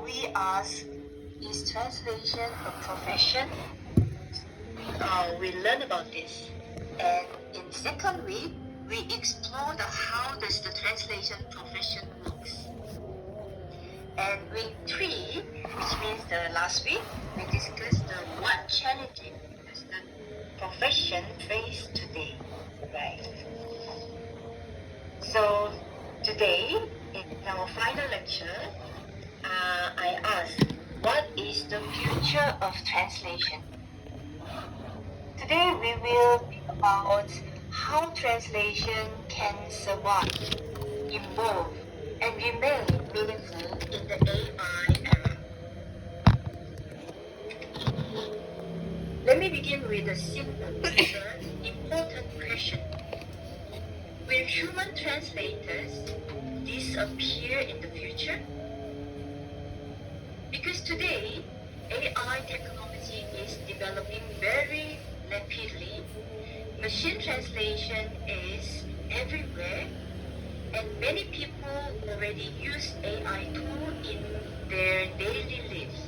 we ask, is translation a profession? We learn about this. And in second week, we explore how does the translation profession works. And week 3, which means the last week, we discussed what challenges does the profession face today, right? So today, in our final lecture, I asked, what is the future of translation? Today we will think about how translation can survive, evolve, and remain meaningful in the AI era. Let me begin with a simple but important question. Will human translators disappear in the future? Because today, AI technology is developing very rapidly. Machine translation is everywhere, and many people already use AI tools in their daily lives.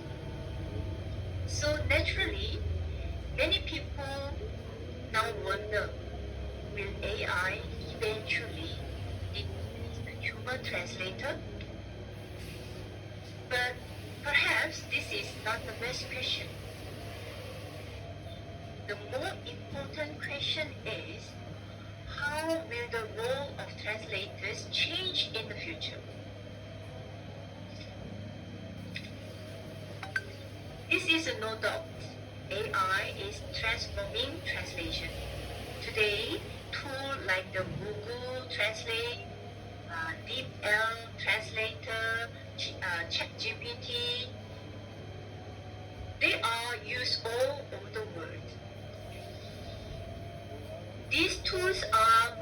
So naturally, many people now wonder, will AI eventually replace the human translator? But perhaps this is not the best question. The more important question is, how will the role of translators change in the future? This is a no doubt. AI is transforming translation. Today, tools like the Google Translate, DeepL Translator, ChatGPT, they are used all over the world. These tools are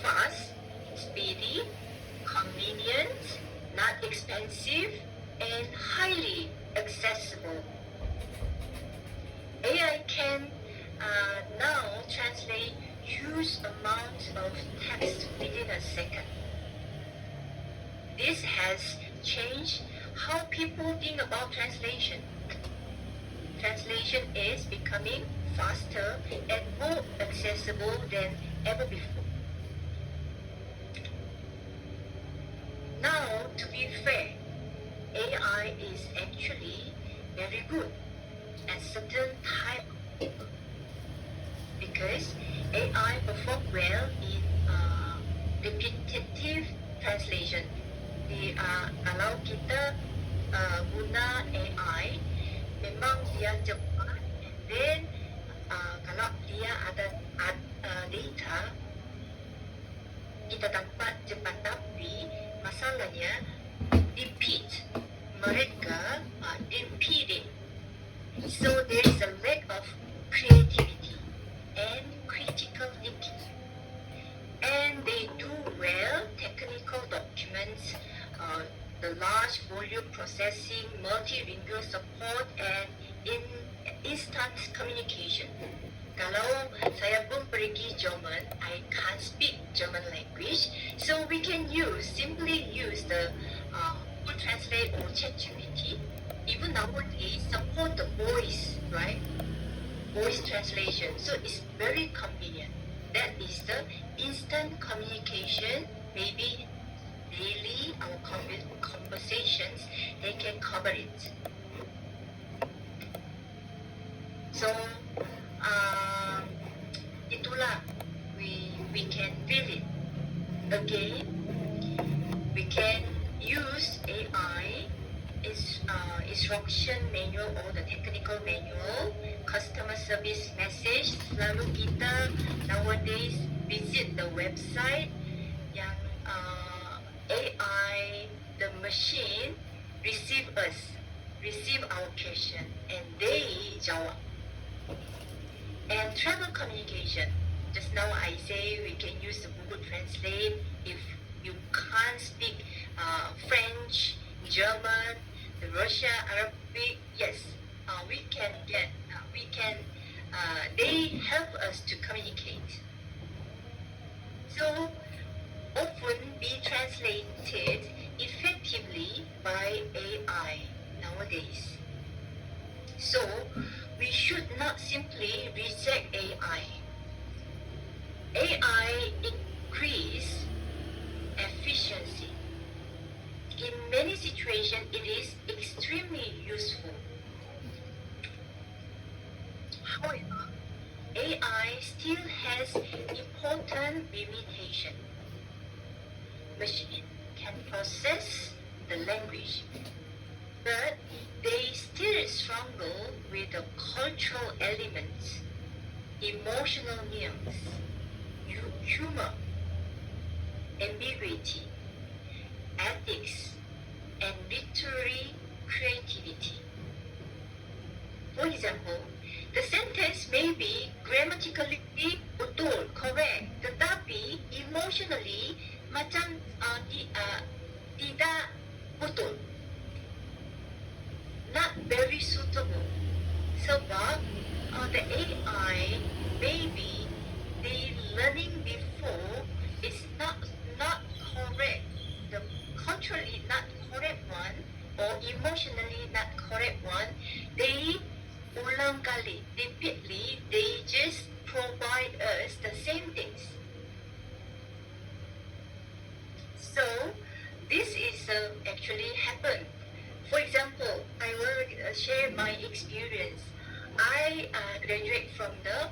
fast, speedy, convenient, not expensive, and highly accessible. AI can now translate huge amounts of text within a second. This has changed how people think about translation. Translation is becoming faster and more accessible than ever before. Now, to be fair, AI is actually very good at certain type of people because AI performs well in repetitive translation. Kalau kita guna AI, memang dia cepat, and then kalau dia ada data, kita dapat cepat, tapi masalahnya repeat, mereka repeating. So there is a lack of creativity and critical thinking. And they do well technical documents, the large volume processing, multilingual support, and instant communication. Kalau saya pun pergi Jerman, I can't speak German language, so we can simply use the Google Translate or ChatGPT. Even nowadays, support the voice, right? Voice translation, so it's very convenient. That is the instant communication. Maybe daily our conversations, they can cover it. So itulah we can feel it. Again, we can use AI instruction manual or the technical manual, customer service message. Selalu kita nowadays visit the website yang AI, the machine receive our question and they jawab. And travel communication. Just now I say we can use the Google Translate if you can't speak French, German, the Russia, Arabic. Yes, they help us to communicate. So often be translated effectively by So we should not simply reject AI. AI increase efficiency. In many situations, it is extremely useful. However, AI still has important limitations. Machine can process the language, but they still struggle with the cultural elements, emotional nuance, humor, ambiguity, ethics, and literary creativity. For example, the sentence may be grammatically betul, correct, tetapi emotionally macam tidak betul, not very suitable. Sebab the AI maybe the learning before is not correct, the culturally not correct one or emotionally not correct one. They ulang kali, repeatedly, they just provide us the same things. So this is actually happened. For example, I will share my experience. I graduate from the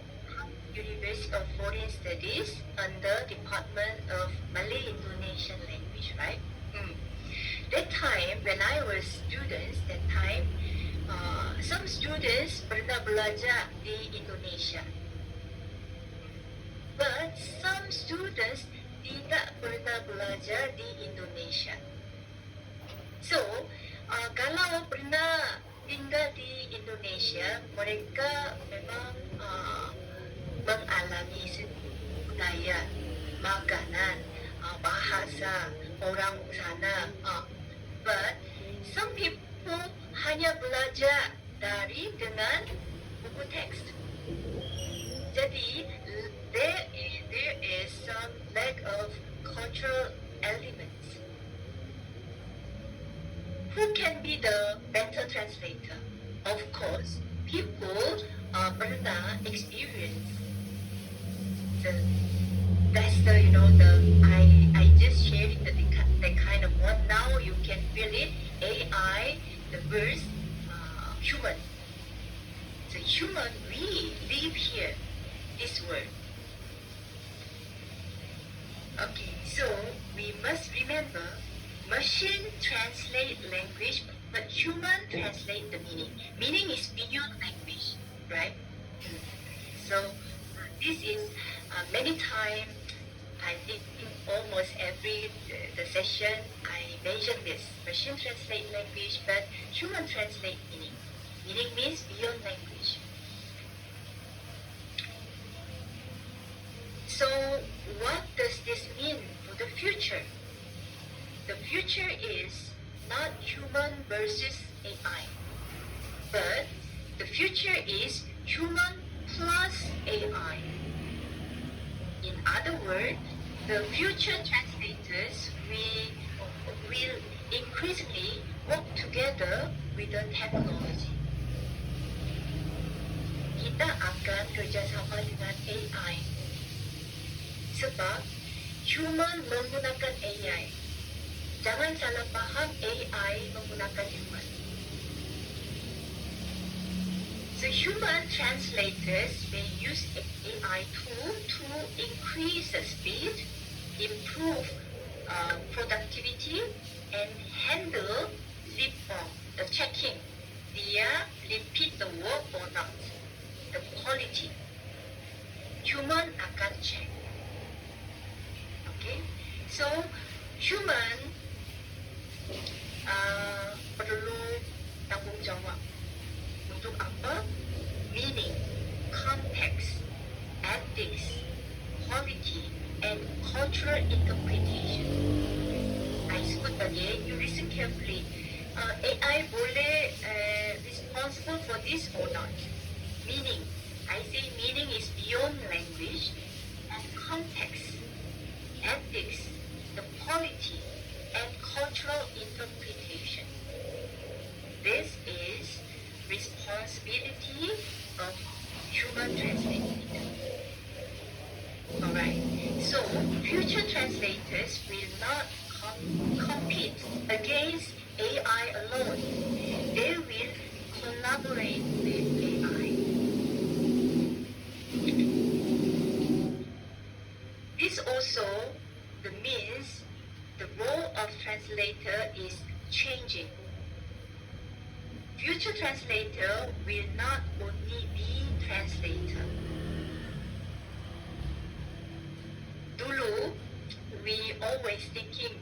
University of Foreign Studies under Department of Malay Indonesian Language, right? That time when I was students, some students pernah belajar di Indonesia, but some students tidak pernah belajar di Indonesia. So, kalau pernah tinggal di Indonesia, mereka memang mengalami budaya, makanan, bahasa orang sana. But some people hanya belajar dari dengan buku teks. Jadi there is some lack of cultural elements. Who can be the better translator? Of course, people pernah experience. That's the I just shared the kind of one. Now you can feel it. AI, the verse, human. So human, we live here, this word. Okay, so we must remember, machine translate language, but human translate the meaning. Meaning is beyond language, right? So this is many times, I think in almost every the session I mention this. Machine translate language, but human translate meaning. Meaning means beyond language. So what does this mean for the future? The future is not human versus AI, but the future is human plus AI. In other words, the future translators will increasingly work together with the technology. Kita akan kerjasama dengan AI. Sebab human menggunakan AI. Jangan salah faham AI menggunakan human. So human translators may use AI tool to increase the speed, improve productivity, and handle the checking. Dia repeat the work or not, the quality. Human akan check. Okay, so human perlu tanggung jawab. Untuk apa? Meaning, context, ethics, quality, and cultural interpretation. I sebut again, you listen carefully. AI boleh responsible for this or not? Meaning, I say meaning is beyond language, and context, ethics, the quality, and cultural interpretation. This is responsible responsibility of human translator. Alright, so future translators will not compete against AI alone. They will collaborate with AI. This also means the role of translator is changing. Future translator will not only be translator. Dulu, we always thinking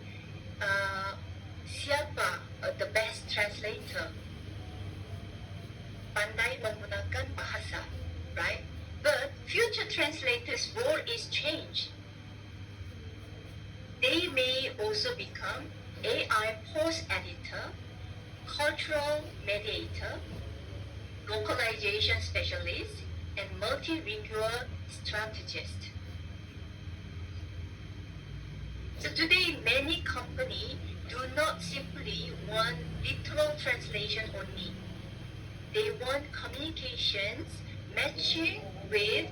siapa the best translator? Pandai menggunakan bahasa, right? But future translators' role is changed. They may also become AI post-editor, cultural mediator, localization specialist, and multilingual strategist. So today, many companies do not simply want literal translation only. They want communications matching with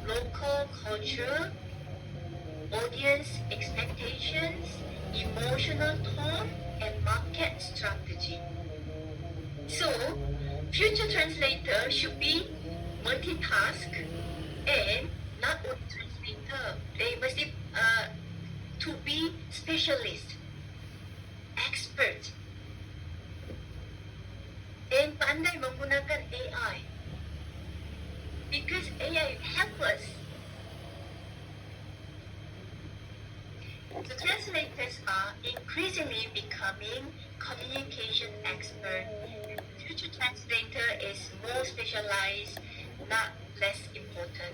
local culture, audience expectations, emotional tone, and market strategy. So, future translator should be multitask and not only translator. They must to be specialist, expert, and pandai menggunakan AI. Because AI help us. The translators are increasingly becoming communication expert. Future translator is more specialized, not less important.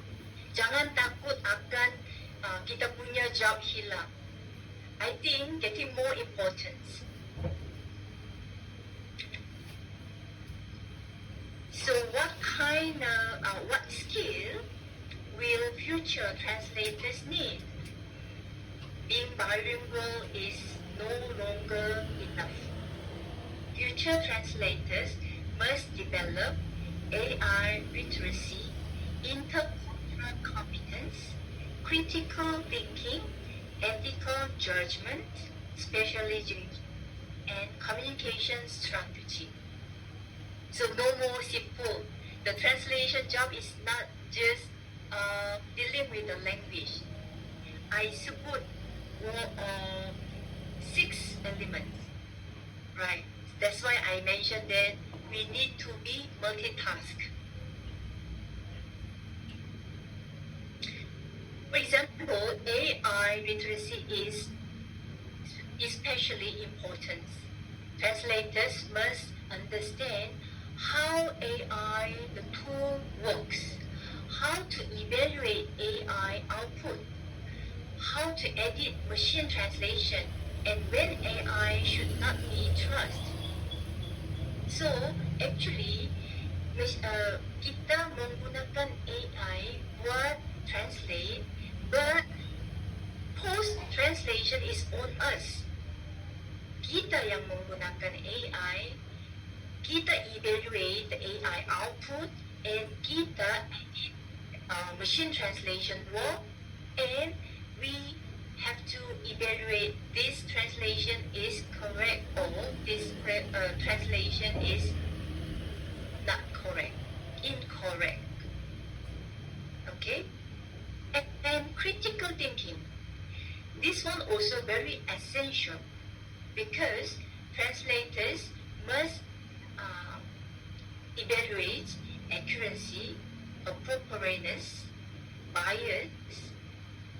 Jangan takut akan kita punya job hilang. I think getting more importance. So what what skill will future translators need? Being bilingual is no longer enough. Future translators must develop AI literacy, intercultural competence, critical thinking, ethical judgment, specialization, and communication strategy. So no more simple. The translation job is not just dealing with the language. I support 6 elements, right? That's why I mentioned that we need to be multitask. For example, AI literacy is especially important. Translators must understand how AI, the tool, works, how to evaluate AI output, how to edit machine translation, and when AI should not be trusted. So, actually, kita menggunakan AI buat translate, but post-translation is on us. Kita yang menggunakan AI, kita evaluate the AI output, and kita edit machine translation work, and we have to evaluate this translation is correct or this translation is not correct, incorrect. Okay? And critical thinking. This one also very essential because translators must evaluate accuracy, appropriateness, bias,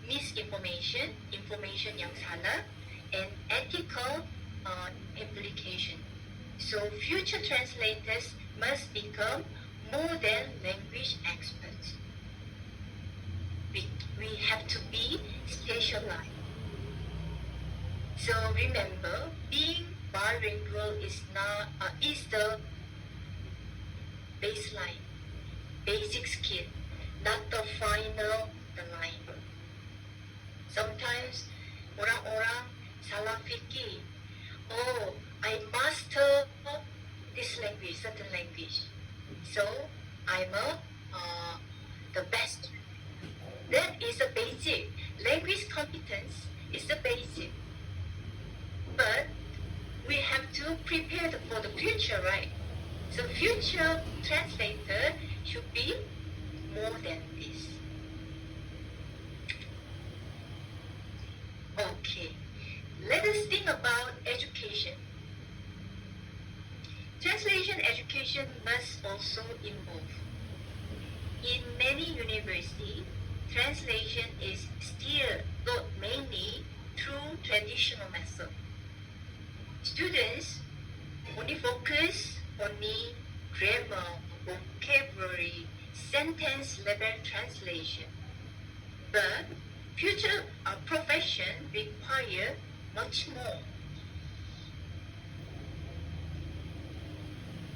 misinformation, information yang salah, and ethical implication. So future translators must become more than language experts. We have to be specialized. So remember, being bilingual is the baseline, basic skill, not the final line. Sometimes orang-orang salah fikir, oh, I master this language, certain language. So I'm the best. That is a basic. Language competence is the basic. But we have to prepare for the future, right? So future translator should be more than this. Okay, let us think about education. Translation education must also involve. In many universities, translation is still taught mainly through traditional method. Students only focus on the grammar, vocabulary, sentence level translation. But future profession require much more.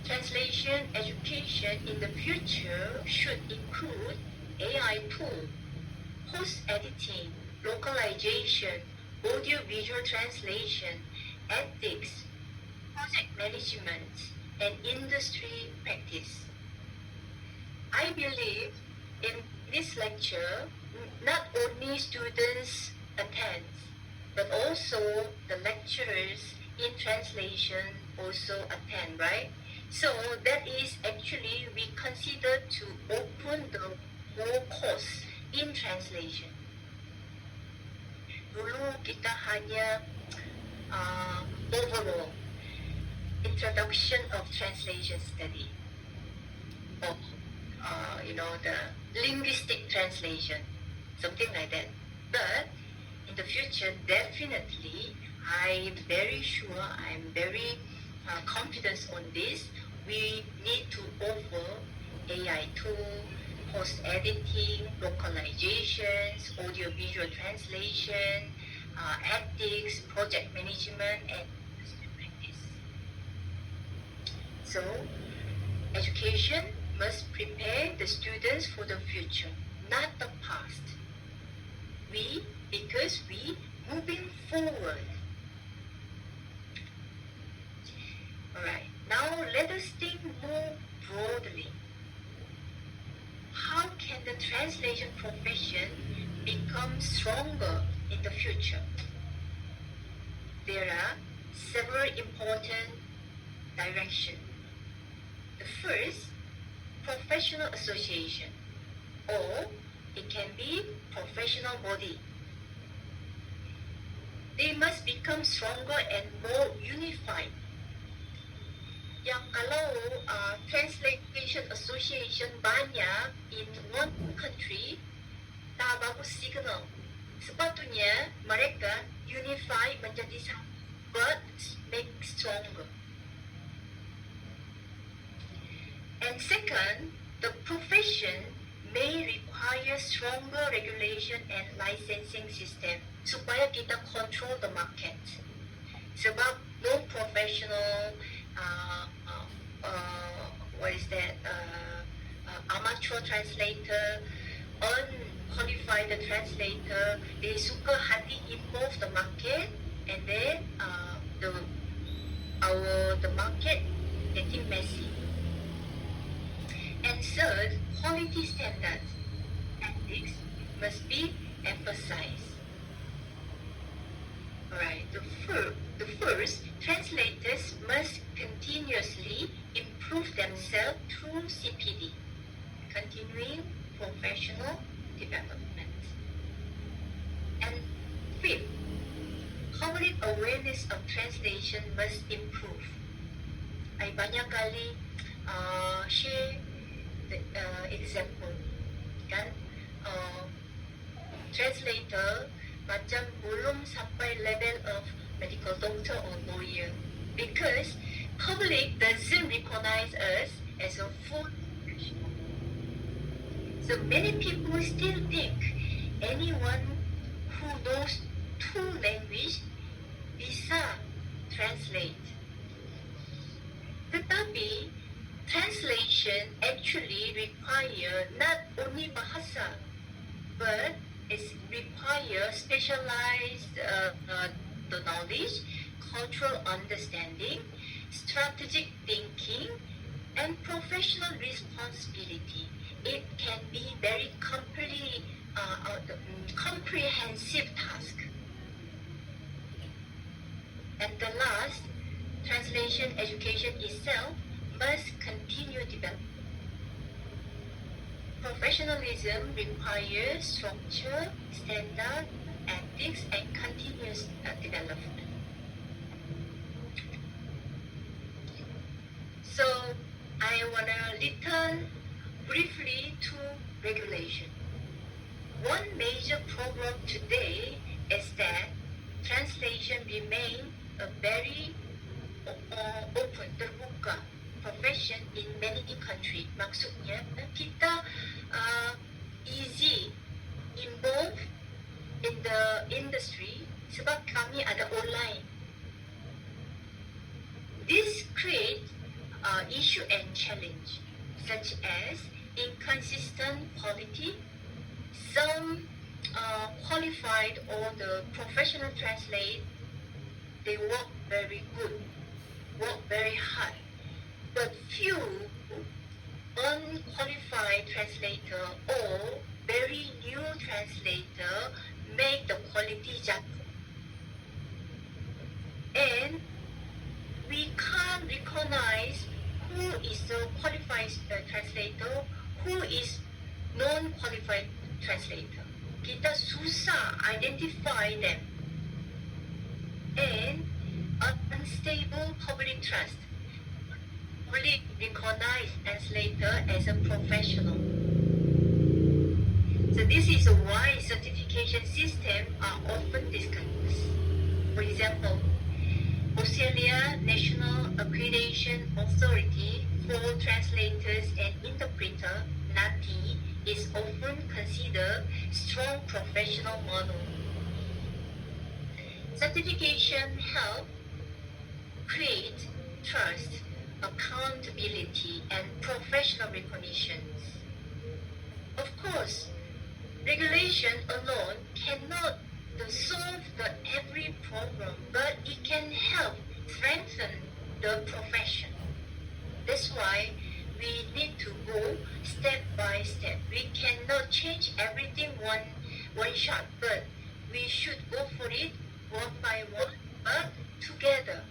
Translation education in the future should include AI tool, post editing, localization, audio-visual translation, ethics, project management, and industry practice. I believe in this lecture, not only students attend, but also the lecturers in translation also attend, right? So that is actually we consider to open the whole course in translation. Dulu kita hanya overall introduction of translation study of the linguistic translation, something like that. But in the future, definitely, I'm very sure, I'm very confident on this. We need to offer AI tool, post editing, localizations, audio visual translation, ethics, project management, and practice. So, education must prepare the students for the future, not the past. Because we moving forward. Alright, now let us think more broadly. How can the translation profession become stronger in the future? There are several important directions. The first, professional association, or it can be professional body. They must become stronger and more unified. Yang kalau translation association banyak in one country, tak bagus signal. Sepatutnya mereka unify menjadi satu, but make stronger. And second, the profession may require stronger regulation and licensing system supaya kita control the market. Sebab no professional amateur translator, unqualified translator, they suka hati involve the market, and then the market getting messy. And third, quality standards, ethics must be emphasized. Alright, the first, translators must continuously improve themselves through CPD, continuing professional development. And fifth, public awareness of translation must improve. I banyak kali share the example, kan? Translator macam belum sampai level of medical doctor or lawyer because public doesn't recognize us as a full professional. So many people still think anyone who knows two languages bisa translate. Tetapi translation actually require not only bahasa, but it requires specialized the knowledge, cultural understanding, strategic thinking, And professional responsibility, it can be very comprehensive task. And the last, translation education itself must continue development. Professionalism requires structure, standard, ethics, and continuous development. So I want to return briefly to regulation. One major problem today is that translation remains a very open, terbuka profession in many countries. Maksudnya, kita easy involved in the industry sebab kami ada online. This creates issue and challenge, such as inconsistent quality. Some qualified or the professional translate, they work very good, work very hard, but few unqualified translator or very new translator make the quality jatuh. And we can't recognize who is the qualified translator, who is non-qualified translator. Kita susah identify them. And unstable public trust. Public recognize translator as a professional. So this is why certification systems are often discussed. For example, Australia National Accreditation Authority for Translators and Interpreters, NATI, is often considered strong professional model. Certification help create trust, accountability, and professional recognition. Of course, regulation alone cannot solve every problem, but it can help strengthen the profession. That's why we need to go step by step. We cannot change everything one shot, but we should go for it one by one, but together.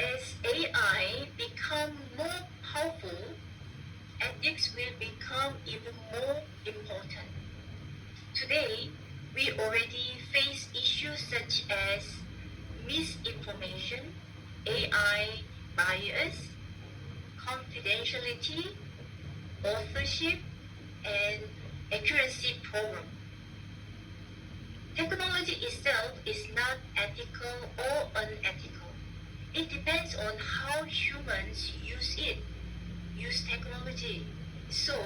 As AI become more powerful, ethics will become even more important. Today, we already face issues such as misinformation, AI bias, confidentiality, authorship, and accuracy problem. Technology itself is not ethical or unethical. It depends on how humans use technology. So,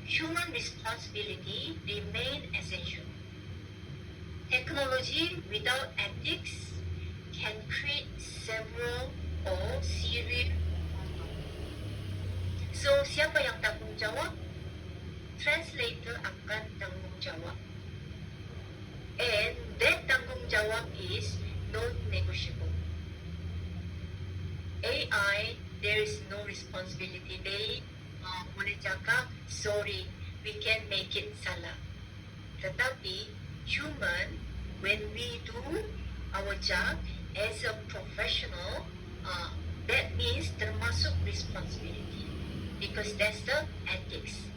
human responsibility remains essential. Technology without ethics can create several or serious problems. So, siapa yang tanggung jawab? Translator akan tanggung jawab. And that tanggung jawab is non-negotiable. AI, there is no responsibility. They boleh cakap, sorry, we can make it salah. Tetapi, human, when we do our job as a professional, that means termasuk responsibility. Because that's the ethics.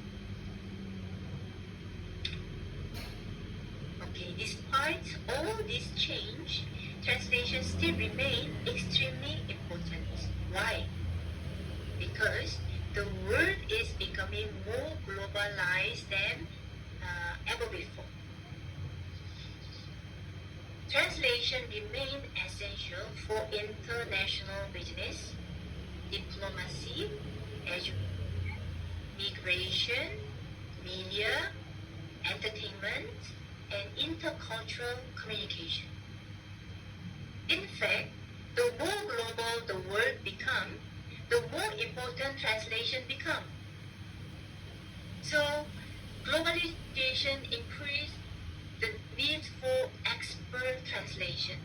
Okay, despite all this change, translation still remain extremely important. Why? Because the world is becoming more globalized than ever before. Translation remains essential for international business, diplomacy, education, migration, media, entertainment, and intercultural communication. In fact, the more global the world becomes, the more important translation becomes. So, globalization increases the need for expert translation.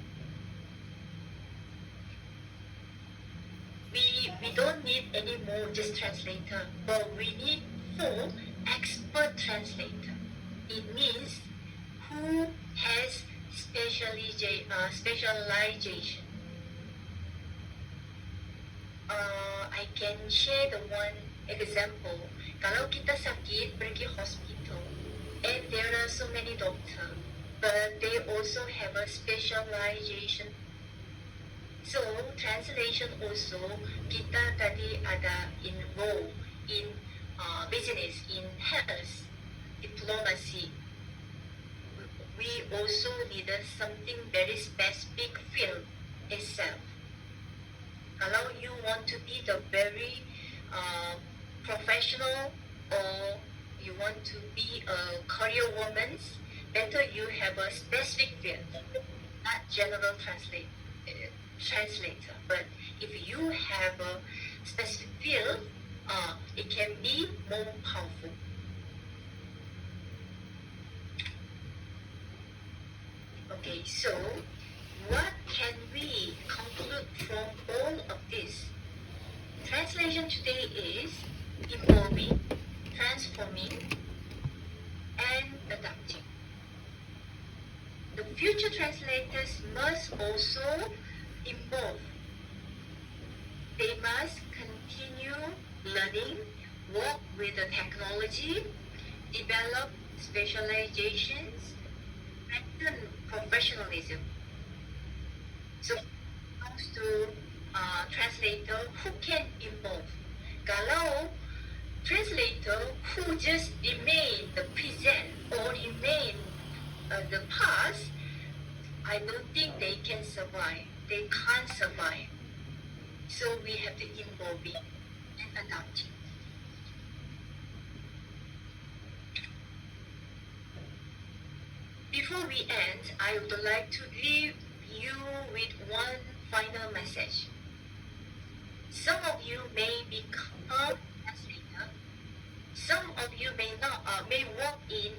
we don't need any more just translator, but we need 4 expert translator. It means who has specialization. I can share the one example. Kalau kita sakit, pergi hospital, and there are so many doctors, but they also have a specialization. So translation also, kita tadi ada involved in business, in health, diplomacy. We also need something very specific field itself. Kalau you want to be the very professional, or you want to be a career woman, better you have a specific field, not general translator. But if you have a specific field, it can be more powerful. Okay, so what can we conclude from all of this? Translation today is evolving, transforming, and adapting. The future translators must also evolve. They must continue learning, work with the technology, develop specializations, strengthen professionalism. So, comes to translator who can evolve. Kalau translator who just remain the present or remain the past, I don't think they can survive. They can't survive. So we have to evolve and adapt. Before we end, I would like to leave you with one final message. Some of you may become translator. Some of you may not may work in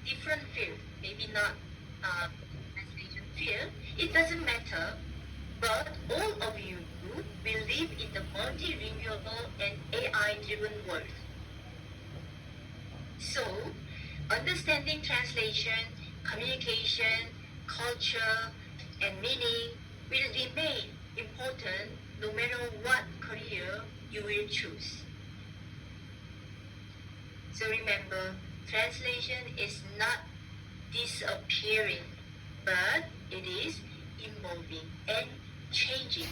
different field, maybe not translation field. It doesn't matter, but all of you will live in the multilingual and AI-driven world. So, understanding translation, communication, culture, and meaning will remain important no matter what career you will choose. So remember, translation is not disappearing, but it is evolving and changing.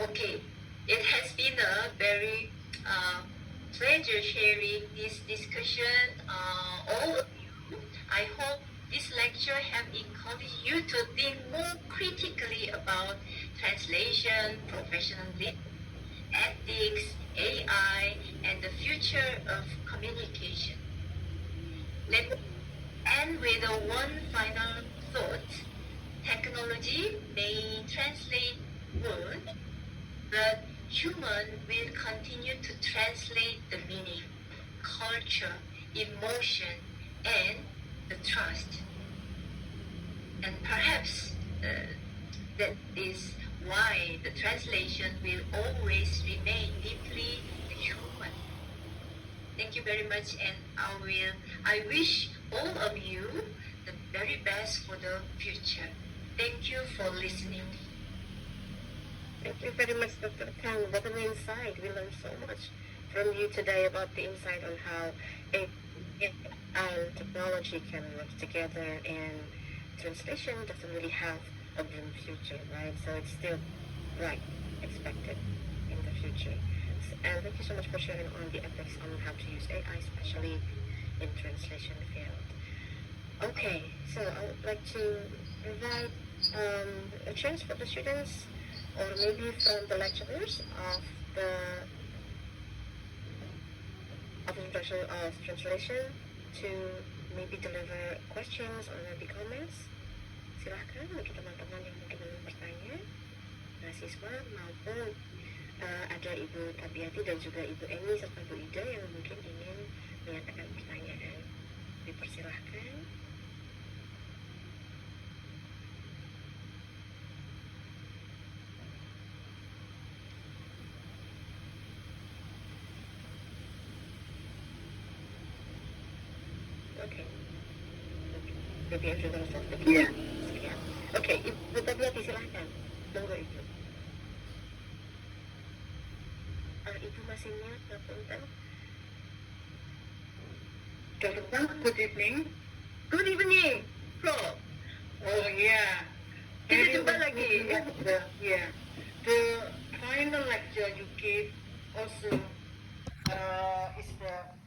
Okay, it has been a very pleasure sharing this discussion, all of you. I hope this lecture have encouraged you to think more critically about translation, professionalism, ethics, AI, and the future of communication. Let me end with one final thought. Technology may translate words, but human will continue to translate the meaning, culture, emotion, and the trust. And perhaps that is why the translation will always remain deeply human. Thank you very much, and I wish all of you the very best for the future. Thank you for listening. Thank you very much, Dr. Kang. What an insight. We learned so much from you today about the insight on how technology can work together, and translation doesn't really have a dim future, right? So it's still expected in the future. And thank you so much for sharing on the ethics on how to use AI, especially in translation field. Okay, so I would like to provide a chance for the students, or maybe from the lecturers of the translation, to maybe deliver questions or maybe comments. Silahkan bagi teman-teman yang mungkin ingin bertanya, mahasiswa maupun ada Ibu Tabiati dan juga Ibu Eni serta Bu Ida yang mungkin ingin menyatakan pertanyaan. Dipersilahkan. Ibu yang juga self Iya. sekian. Oke, Ibu Tabiati silahkan. Monggo Ibu. Ibu masih mute, Ngapunten. Dokter, good evening. Good evening, Prof. Oh yeah. Kita jumpa lagi. The final lecture you gave also is the